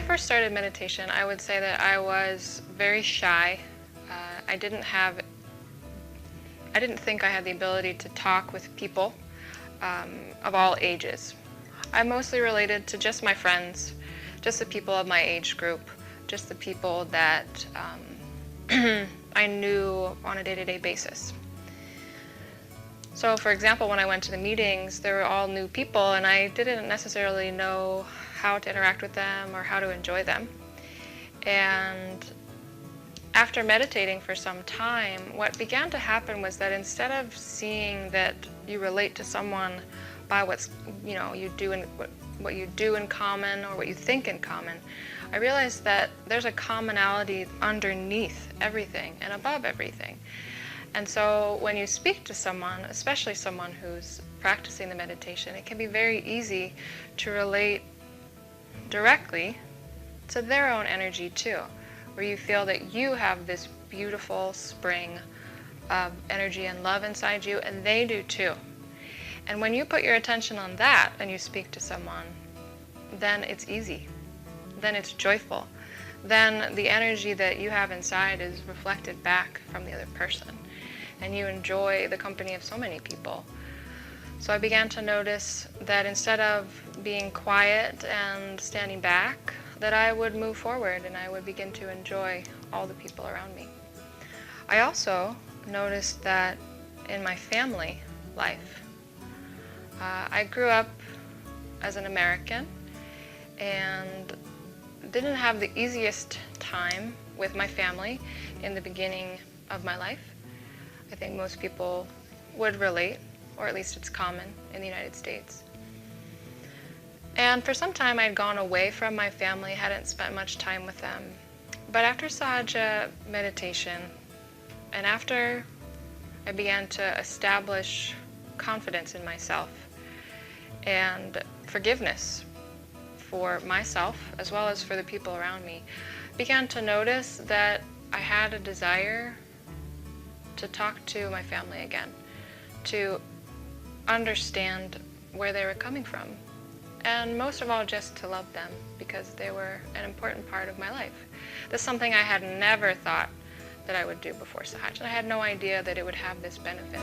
first started meditation, I would say that I was very shy. I didn't think I had the ability to talk with people of all ages. I mostly related to just my friends, just the people of my age group, just the people that I knew on a day-to-day basis. So for example, when I went to the meetings, they were all new people and I didn't necessarily know how to interact with them or how to enjoy them. And after meditating for some time, what began to happen was that instead of seeing that you relate to someone by what you do in common or what you think in common, I realized that there's a commonality underneath everything and above everything. And so when you speak to someone, especially someone who's practicing the meditation, it can be very easy to relate directly to their own energy too, where you feel that you have this beautiful spring of energy and love inside you, and they do too. And when you put your attention on that and you speak to someone, then it's easy, then it's joyful, then the energy that you have inside is reflected back from the other person, and you enjoy the company of so many people. So I began to notice that instead of being quiet and standing back, that I would move forward and I would begin to enjoy all the people around me. I also noticed that in my family life, I grew up as an American and didn't have the easiest time with my family in the beginning of my life. I think most people would relate, or at least it's common in the United States. And for some time I'd gone away from my family, hadn't spent much time with them. But after Sahaja meditation, and after I began to establish confidence in myself and forgiveness for myself as well as for the people around me, began to notice that I had a desire to talk to my family again, to understand where they were coming from, and most of all just to love them because they were an important part of my life. This is something I had never thought that I would do before Sahaja. I had no idea that it would have this benefit.